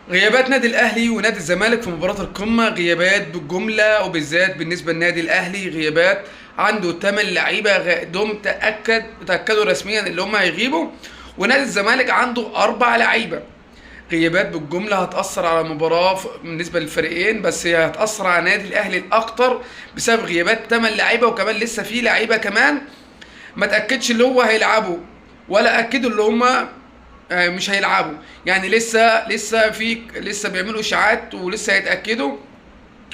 غيابات نادي الاهلي ونادي الزمالك في مباراه القمه، غيابات بالجمله وبالذات بالنسبه للنادي الاهلي. غيابات عنده 8 لعيبه دول تاكدوا رسميا اللي هم هيغيبوا، ونادي الزمالك عنده 4 لعيبه. غيابات بالجمله هتاثر على المباراه بالنسبه للفريقين، بس هي هتاثر على النادي الاهلي الاكتر بسبب غيابات 8 لعيبه، وكمان لسه في لعيبه كمان ما تاكدش اللي هو هيلعبوا، ولا اكدوا اللي هم مش هيلعبوا. يعني لسه بيعملوا اشاعات ولسه هيتاكدوا،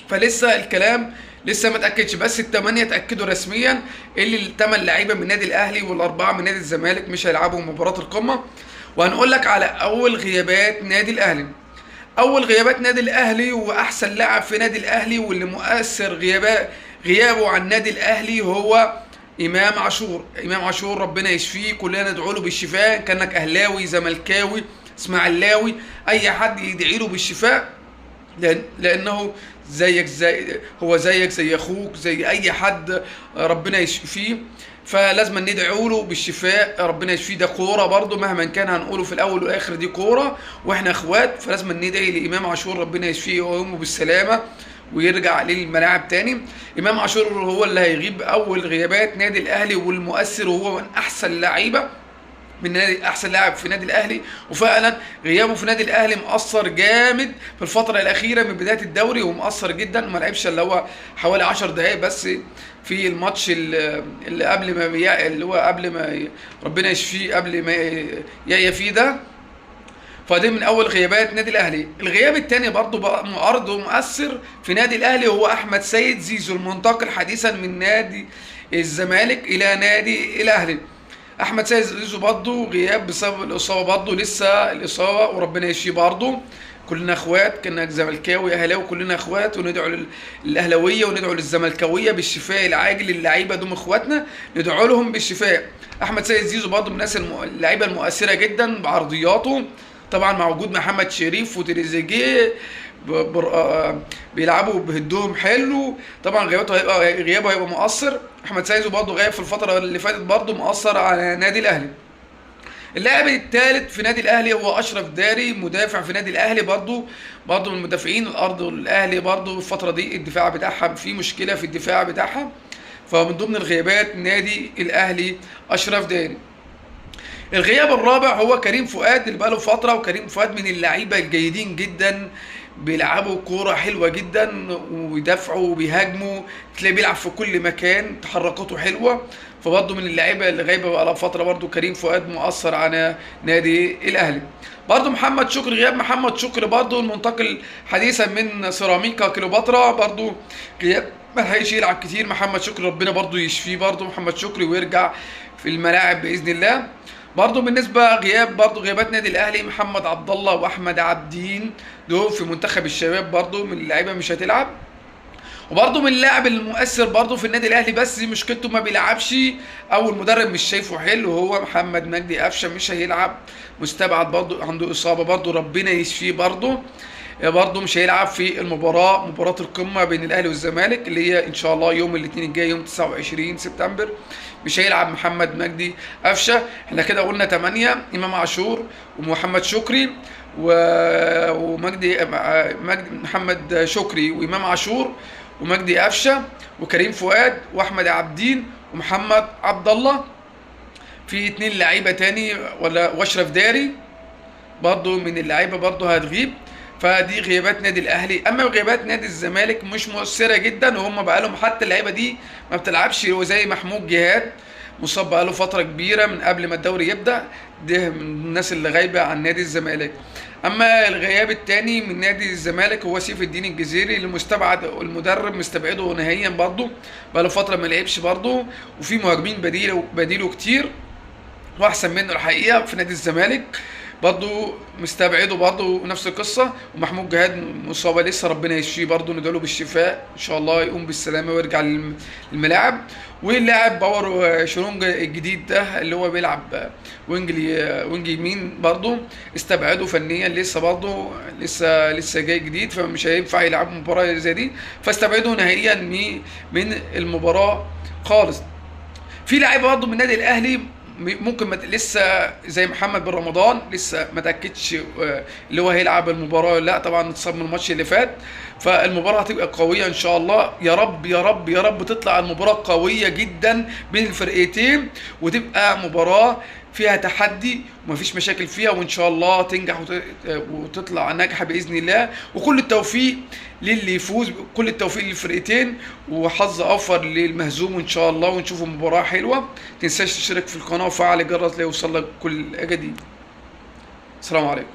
فلسه الكلام لسه ما اتاكدش. بس الثمانيه اتاكدوا رسميا اللي الثمان لعيبه من النادي الاهلي والاربعه من نادي الزمالك مش هيلعبوا مباراه القمه. وهنقول لك على اول غيابات نادي الاهلي. اول غيابات نادي الاهلي واحسن لاعب في نادي الاهلي واللي مؤثر غيابه عن نادي الاهلي هو امام عاشور. امام عاشور ربنا يشفيه، كلنا ندعو له بالشفاء، كانك اهلاوي زملكاوي اسماعيلاوي اي حد يدعي له بالشفاء، لانه زيك زي اخوك زي اي حد ربنا يشفيه، فلازم ندعو له بالشفاء ربنا يشفيه. ده كوره برضه مهما كان هنقوله في الاول والاخر دي كوره واحنا اخوات، فلازم ندعي لامام عاشور ربنا يشفيه ويقومه بالسلامه ويرجع للملاعب تاني. امام عاشور هو اللي هيغيب اول غيابات نادي الاهلي والمؤثر، وهو من احسن لعيبه من نادي، احسن لاعب في نادي الاهلي. وفعلا غيابه في نادي الاهلي مؤثر جامد في الفتره الاخيره من بدايه الدوري، ومؤثر جدا. ما لعبش الا هو حوالي 10 دقائق بس في الماتش اللي قبل ما اللي هو قبل ما ربنا يشفيه، قبل ما يا فيه ده. فدي من اول غيابات نادي الاهلي. الغياب الثاني برضه بقى معارض ومؤثر في نادي الاهلي هو احمد سيد زيزو، المنتقل حديثا من نادي الزمالك الى نادي الاهلي. احمد سيد زيزو برضه غياب بسبب الاصابه، برضه لسه الاصابه وربنا يشفيه برضه. كلنا اخوات، كنا زملكاوي اهلاوي كلنا اخوات، وندعو للاهلاويه وندعو للزملكاويه بالشفاء العاجل. اللعيبه دول اخواتنا ندعو لهم بالشفاء. احمد سيد زيزو برضه من الناس اللعيبه المؤثره جدا بعرضياته. طبعا مع وجود محمد شريف وتريزيجيه بيلعبوا بهدوهم حلو. طبعا غيابه هيبقى مؤثر. احمد سيد برضه غايب في الفتره اللي فاتت، برضه مؤثر على نادي الاهلي. اللاعب الثالث في نادي الاهلي هو اشرف داري، مدافع في نادي الاهلي، برضه من المدافعين الارض الاهلي. برضه الفتره دي الدفاع بتاعها في مشكله في الدفاع بتاعها، فمن ضمن الغيابات نادي الاهلي اشرف داري. الغياب الرابع هو كريم فؤاد اللي بقاله فتره، وكريم فؤاد من اللعيبه الجيدين جدا، بيلعبوا كوره حلوه جدا وبيدافعوا وبيهاجموا، تلاقيه بيلعب في كل مكان، تحركاته حلوه. فبرضه من اللعيبه اللي غايبه بقالها فتره برضه كريم فؤاد مؤثر على نادي الاهلي. برضه محمد شكري، غياب محمد شكري برضه المنتقل حديثا من سيراميكا كليوباترا، برضه غياب ما لحقش يلعب كتير. محمد شكري ربنا برضه يشفيه برضه محمد شكري ويرجع في الملاعب باذن الله. برضه بالنسبه غيابات نادي الاهلي محمد عبد الله واحمد عبدين، دول في منتخب الشباب برضه من اللعيبه مش هتلعب. وبرضه من اللاعب المؤثر برضه في النادي الاهلي بس مشكلته ما بيلعبش او المدرب مش شايفه حلو، هو محمد مجدي قفشه مش هيلعب، مستبعد برضه، عنده اصابه برضه ربنا يشفيه برضه مش هيلعب في مباراة القمة بين الأهلي والزمالك اللي هي إن شاء الله يوم الاثنين الجاي يوم 29 سبتمبر. مش هيلعب محمد مجدي قفشة. احنا كده قلنا 8: إمام عاشور ومحمد شكري ومجدي محمد شكري وإمام عاشور ومجدي قفشة وكريم فؤاد وأحمد عبدين ومحمد عبد الله. في 2 لعيبة تاني واشرف داري برضه من اللعيبة برضه هتغيب. فدي غيابات نادي الاهلي. اما غيابات نادي الزمالك مش مؤثره جدا، وهم بقالهم حتى اللعيبه دي ما بتلعبش، وزي محمود جهاد مصاب بقاله فتره كبيره من قبل ما الدوري يبدا، ده من الناس اللي غايبه عن نادي الزمالك. اما الغياب الثاني من نادي الزمالك هو سيف الدين الجزيري اللي مستبعد، المدرب مستبعده نهائيا برضه، بقاله فتره ما لعبش برضه، وفي مهاجمين بديله كتير واحسن منه الحقيقه في نادي الزمالك، برضه مستبعده برضه نفس القصه. ومحمود جهاد مصابه لسه ربنا يشفيه، برضه ندعو بالشفاء ان شاء الله يقوم بالسلامه ويرجع للملاعب. واللاعب باور شرونج الجديد ده اللي هو بيلعب وينج يمين برضه استبعده فنيا، لسه برضه لسه جاي جديد، فمش هينفع يلعب مباراه زي دي، فاستبعده نهائيا من المباراه خالص. في لاعب برضه من النادي الاهلي ممكن لسه زي محمد بن رمضان لسه ما تاكدش اللي هو هيلعب المباراه ولا لا، طبعا اتصاب من الماتش اللي فات. فالمباراه هتبقى قويه ان شاء الله، يا رب يا رب يا رب تطلع المباراه قويه جدا بين الفرقتين، وتبقى مباراه فيها تحدي ومفيش مشاكل فيها، وان شاء الله تنجح وتطلع ناجحه باذن الله. وكل التوفيق للي يفوز، كل التوفيق للفرقتين، وحظ اوفر للمهزوم ان شاء الله، ونشوفوا مباراه حلوه. تنساش تشترك في القناه وفعل الجرس ليوصل لك كل جديد. السلام عليكم.